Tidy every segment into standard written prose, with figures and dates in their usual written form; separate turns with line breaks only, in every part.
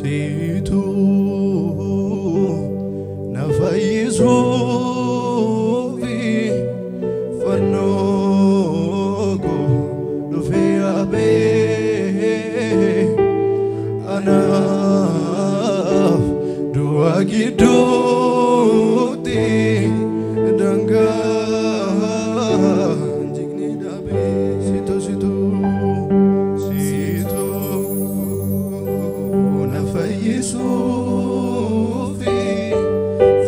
situ nafayisufi fanogo lufeabe anaf duagiduti danga jigni dabe situ nafayisufi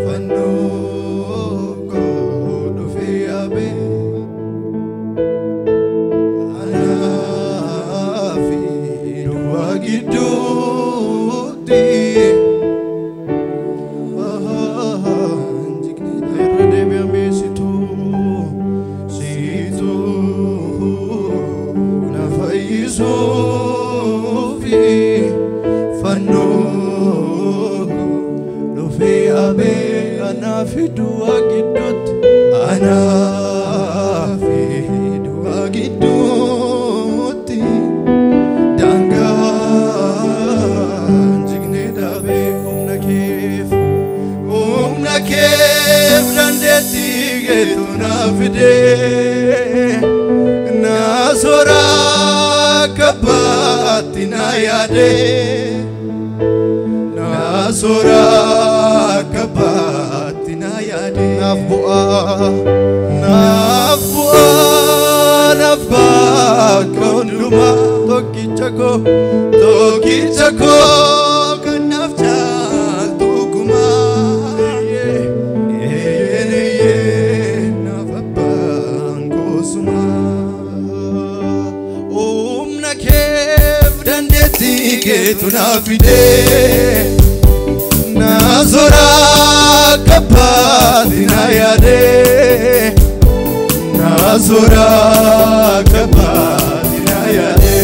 fanogo lufeabe anafi duagiduti Sophie Fano Lofeabe Anafidu Agidut Anafidu Agiduti Danga Jignedabe Umna kef Landeti Getunafide Nasora Kabatina yade Nasora Kabatina yade Nafua Konduma Tokichako Kanafcha Tukuma Nafabango Suma Tunafide Nazora Kapatina yade Nazora Kapatina yade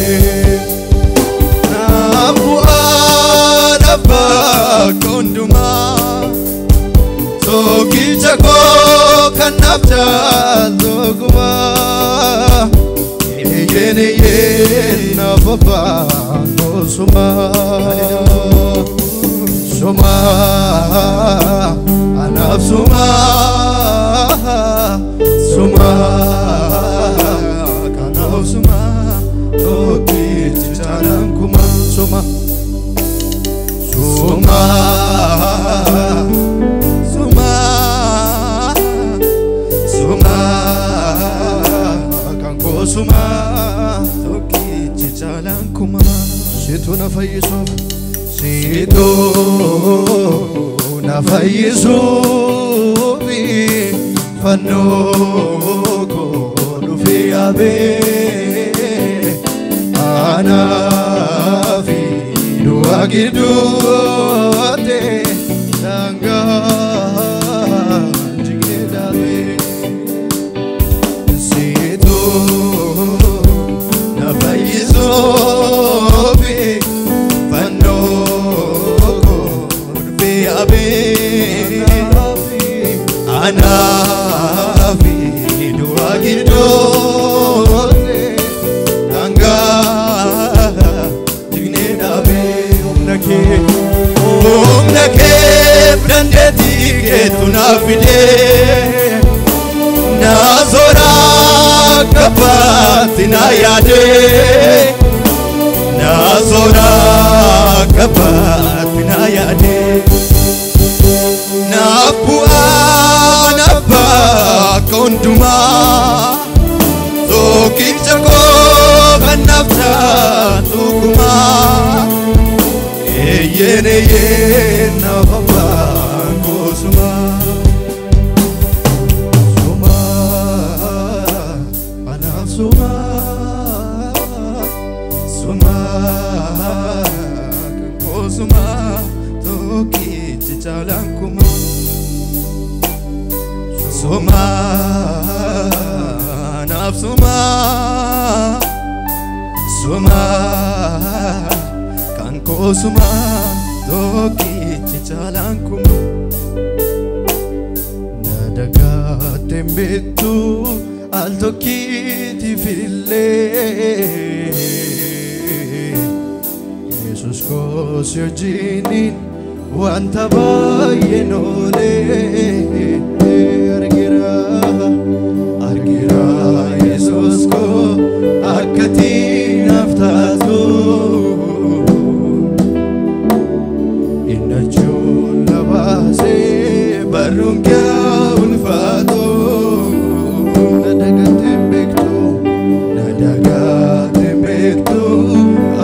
Nabuana Konduma Tokichako Kanafcha Tokuma Yene Papa Suma Anaf Suma Kanaf Suma Toki Chicharam Kuma Suma Kanko Suma Toki Chicharam Kuma Situ nafayisufi fanogo lufeabe anafi duagiduate danga jignedabe situ nafayisufi Anafi duagidote danga jignedabe umnake brandeti ketunafide nazora kapatina yade nazora kapatina yade Nafua Konduma Tokichako Kanafcha Tukuma Yene Nafaba Kosuma Suma Anaf Suma Kosuma Toki Chichalankuma Suma Naf Suma Kanko Suma Toki Chichalankuma Nadaga Tembetu Al Toki Tifile Yesus ko si wajjinin wanta baay'ee noolee argira Yesus ko akkati naaf taatu innachuun na baasee barruun kee ulfaatu na dagaatee beektu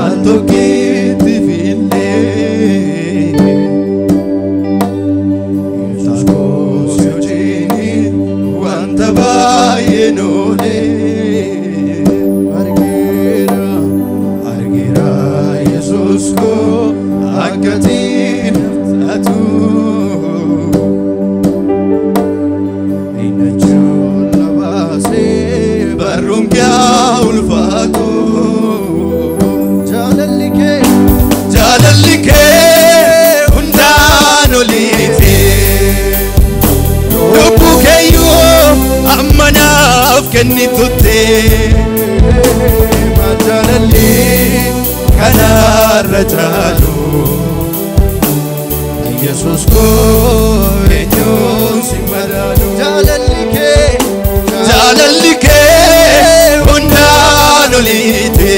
al tokkitti fillee Yesus ko si wajjinin wanta baay'ee noolee argira Yesus ko akkati naaf taatu innachuun na baasee barruun kee ulfaatu jaalalli kee hundaan oliiti lubbuu keeyyuu amma naaf kennitutti jaalalli kanarra caalu Yesus ko eenyuun si madaalu jaalalli kee hundaan oliiti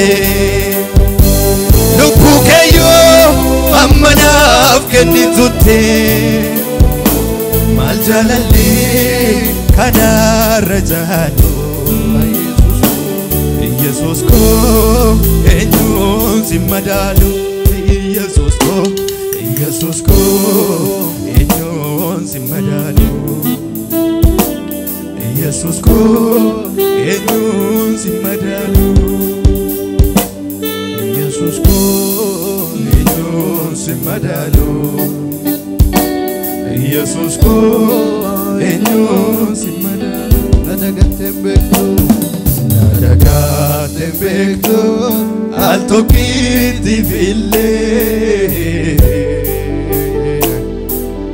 lubbuu keeyyuu amma naaf kennitutti maal jaalalli kanarra caalu Yesus ko eenyuun si madaalu Yesus ko eenyuun si madaalu Yesus ko eenyuun si madaalu Yesus ko eenyuun si madaalu Yesus ko eenyuun si madaalu na dagaatee beektu al tokkitti fillee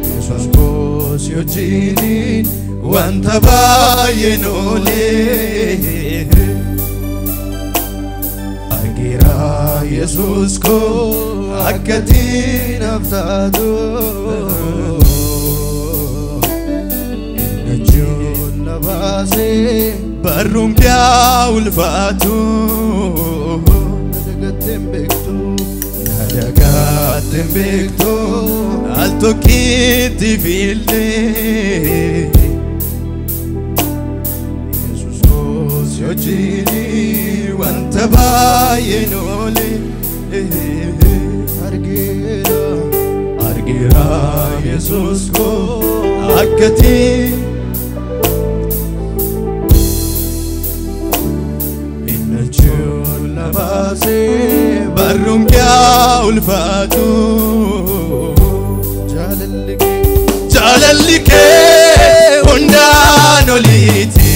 Yesus ko si wajjinin wanta baay'ee noolee argira Yesus ko akkati naaf taatu innachuun na baasee barruun kee ulfaatu na dagaatee beektu al tokkitti fillee Yesus ko si wajjinin wanta baay'ee noolee argira Yesus ko akkati innachuun na baasee barruun kee ulfaatu jaalalli kee hundaan oliiti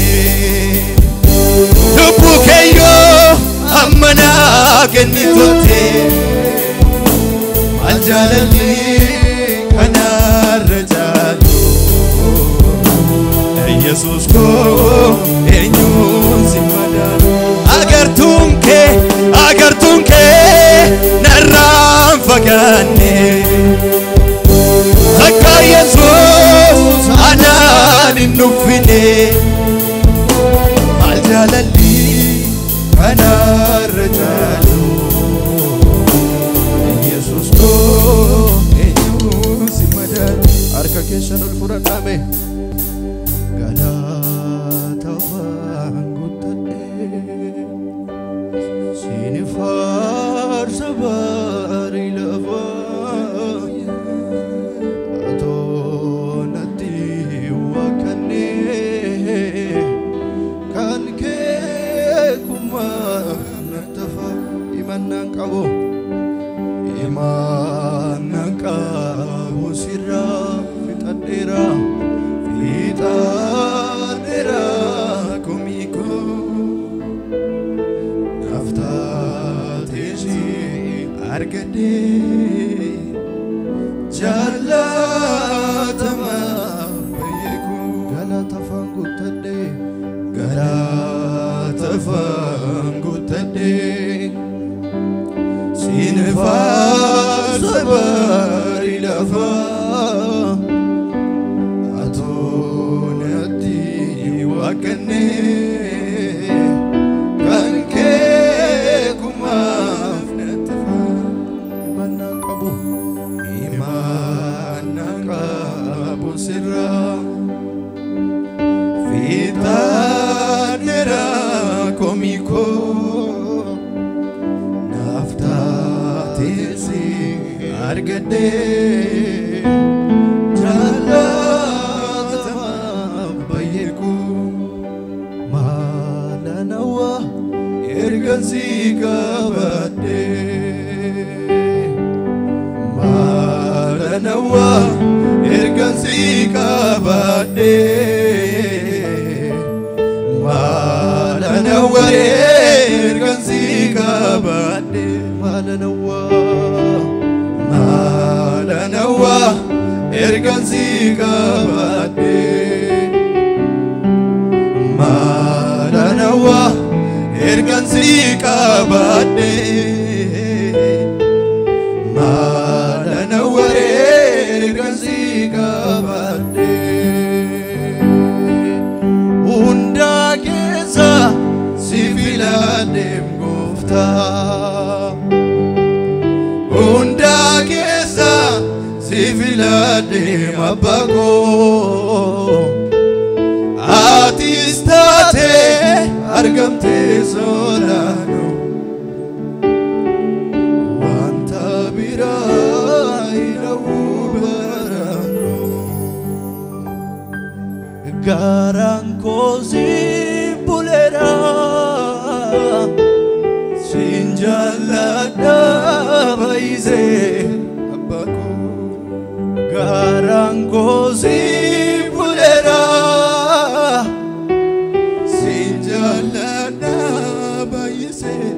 lubbuu keeyyuu amma naaf kennitutti maal jaalalli kanarra caalu Yesus ko eenyuun si madaalu agartuun kee narraan fagaanne akka Yesus anaan hin dhuffine maal jaalalli kanarra caalu Yesus ko eenyuun si madaalu harka keessan ol fudhadhaa galata waan guuttadhee siini faarsa baarii lafaa atoo natti wakkannee kan kee kumaa nattafa imannaan qabu sirraa fixadheera komiko naftaatesi argade jaalatama bayyeeku galatafaan guuttadhe siin faarsa gaarii lafa atoonatti waaqanne kan kee kumaaf natifa imaanaan qabu sirra fiixaanera komiko naftaatesi argadde jaalatama bayyeeku maalanawa ergansi qabadde maalanawa ergansi qabadde maalanawa ergansi qabadde maalanawa ergansi qabadde maalanawa ergansi qabadde maalanawa ergansi qabadde hunda keessa si filadheem gooftaa hunda keessa si filadheem abbaa koo atis taatee argamtee solaano wanta biraa hidhawuu baraano garaan koo si buleera sin jaalladha baay'isee abbaa koo garaan koo si buleera sin jaalladha baay'isee